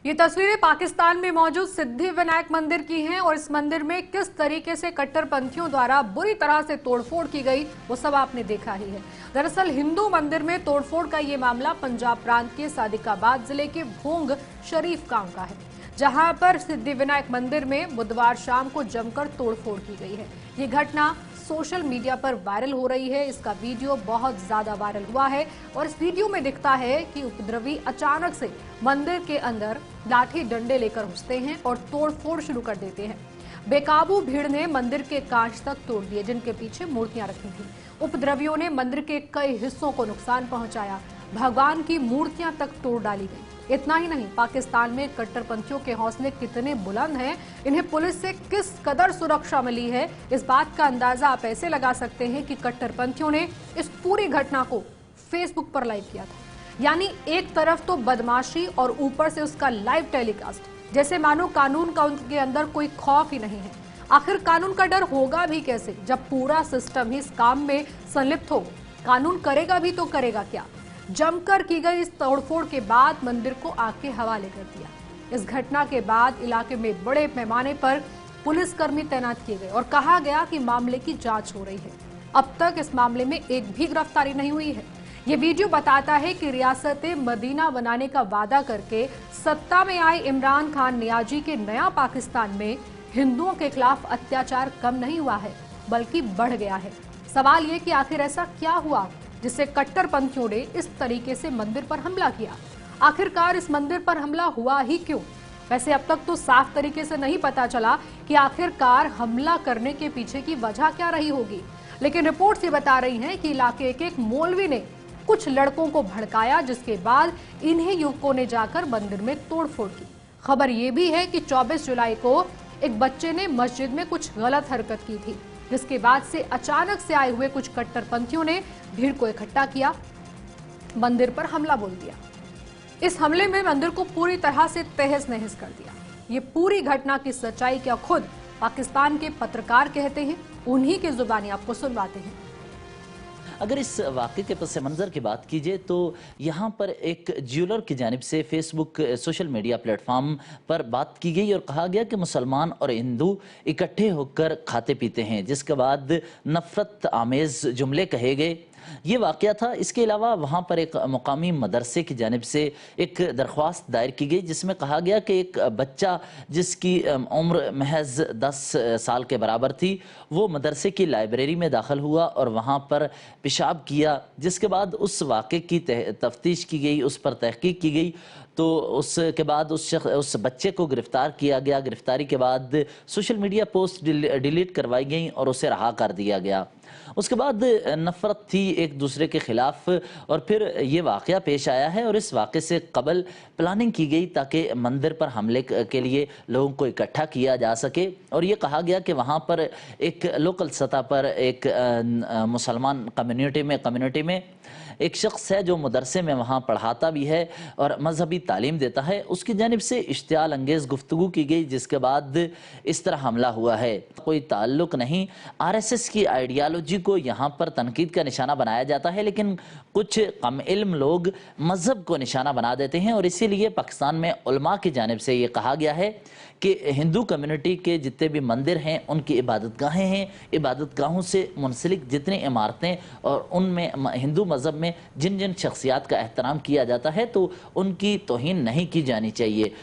ये तस्वीरें पाकिस्तान में मौजूद सिद्धि विनायक मंदिर की हैं और इस मंदिर में किस तरीके से कट्टरपंथियों द्वारा बुरी तरह से तोड़फोड़ की गई वो सब आपने देखा ही है। दरअसल हिंदू मंदिर में तोड़फोड़ का ये मामला पंजाब प्रांत के सादिकाबाद जिले के भोंग शरीफ गांव का है, जहां पर सिद्धि विनायक मंदिर में बुधवार शाम को जमकर तोड़फोड़ की गई है। ये घटना सोशल मीडिया पर वायरल हो रही है। इसका वीडियो बहुत ज्यादा वायरल हुआ है और इस वीडियो में दिखता है कि उपद्रवी अचानक से मंदिर के अंदर लाठी डंडे लेकर घुसते हैं और तोड़फोड़ शुरू कर देते हैं। बेकाबू भीड़ ने मंदिर के कांच तक तोड़ दिए, जिनके पीछे मूर्तियां रखी थी। उपद्रवियों ने मंदिर के कई हिस्सों को नुकसान पहुंचाया। भगवान की मूर्तियां तक तोड़ डाली गई। इतना ही नहीं, पाकिस्तान में कट्टरपंथियों के हौसले कितने बुलंद हैं, इन्हें पुलिस से किस कदर सुरक्षा मिली है, इस बात का अंदाजा आप ऐसे लगा सकते हैं कि कट्टरपंथियों ने इस पूरी घटना को फेसबुक पर लाइव किया था। यानी एक तरफ तो बदमाशी और ऊपर से उसका लाइव टेलीकास्ट, जैसे मानो कानून का उनके अंदर कोई खौफ ही नहीं है। आखिर कानून का डर होगा भी कैसे जब पूरा सिस्टम ही इस काम में संलिप्त हो। कानून करेगा भी तो करेगा क्या। जमकर की गई इस तोड़फोड़ के बाद मंदिर को आग के हवाले कर दिया। इस घटना के बाद इलाके में बड़े पैमाने पर पुलिसकर्मी तैनात किए गए और कहा गया कि मामले की जांच हो रही है। अब तक इस मामले में एक भी गिरफ्तारी नहीं हुई है। ये वीडियो बताता है कि रियासत मदीना बनाने का वादा करके सत्ता में आए इमरान खान नियाजी के नया पाकिस्तान में हिंदुओं के खिलाफ अत्याचार कम नहीं हुआ है, बल्कि बढ़ गया है। सवाल ये कि आखिर ऐसा क्या हुआ जिससे कट्टरपंथियों ने इस तरीके से मंदिर पर हमला किया। आखिरकार इस मंदिर पर हमला हुआ ही क्यों? वैसे अब तक तो साफ तरीके से नहीं पता चला कि आखिरकार हमला करने के पीछे की वजह क्या रही होगी, लेकिन रिपोर्ट्स ये बता रही हैं कि इलाके के एक मौलवी ने कुछ लड़कों को भड़काया, जिसके बाद इन्हीं युवकों ने जाकर मंदिर में तोड़फोड़ की। खबर यह भी है कि 24 जुलाई को एक बच्चे ने मस्जिद में कुछ गलत हरकत की थी, जिसके बाद से अचानक से आए हुए कुछ कट्टरपंथियों ने भीड़ को इकट्ठा किया, मंदिर पर हमला बोल दिया। इस हमले में मंदिर को पूरी तरह से तहस नहस कर दिया। ये पूरी घटना की सच्चाई क्या खुद पाकिस्तान के पत्रकार कहते हैं, उन्हीं की जुबानी आपको सुनवाते हैं। अगर इस वाक़े के पस मंज़र की बात कीजिए तो यहाँ पर एक ज्वेलर की जानिब से फेसबुक सोशल मीडिया प्लेटफॉर्म पर बात की गई और कहा गया कि मुसलमान और हिंदू इकट्ठे होकर खाते पीते हैं, जिसके बाद नफ़रत आमेज़ जुमले कहे गए। ये वाक़या था। इसके अलावा वहाँ पर एक मुकामी मदरसे की जानिब से एक दरख्वास्त दायर की गई, जिसमें कहा गया कि एक बच्चा जिसकी उम्र महज 10 साल के बराबर थी, वो मदरसे की लाइब्रेरी में दाखिल हुआ और वहाँ पर पेशाब किया, जिसके बाद उस वाक़े की तफ्तीश की गई, उस पर तहकीक की गई। तो उसके बाद उस बच्चे को गिरफ़्तार किया गया। गिरफ़्तारी के बाद सोशल मीडिया पोस्ट डिलीट करवाई गई और उसे रहा कर दिया गया। उसके बाद नफ़रत थी एक दूसरे के ख़िलाफ़ और फिर ये वाक़या पेश आया है और इस वाक़े से कबल प्लानिंग की गई ताकि मंदिर पर हमले के लिए लोगों को इकट्ठा किया जा सके। और ये कहा गया कि वहाँ पर एक लोकल सतह पर एक मुसलमान कम्युनिटी में एक शख्स है जो मदरसे में वहाँ पढ़ाता भी है और मजहबी तालीम देता है। उसकी जानिब से इश्तियाल अंगेज़ गुफ्तगू की गई, जिसके बाद इस तरह हमला हुआ है। कोई ताल्लुक नहीं। RSS की आइडियालॉजी को यहाँ पर तनकीद का निशाना बनाया जाता है, लेकिन कुछ कम इल्म लोग मजहब को निशाना बना देते हैं और इसीलिए पाकिस्तान में उलमा की जानिब से ये कहा गया है कि हिंदू कम्युनिटी के जितने भी मंदिर हैं, उनकी इबादतगाहें हैं, इबादतगाहों से मुंसलिक जितनी इमारतें और उनमें हिंदू मज़हब में जिन जिन शख्सियात का एहतराम किया जाता है, तो उनकी तौहीन नहीं की जानी चाहिए।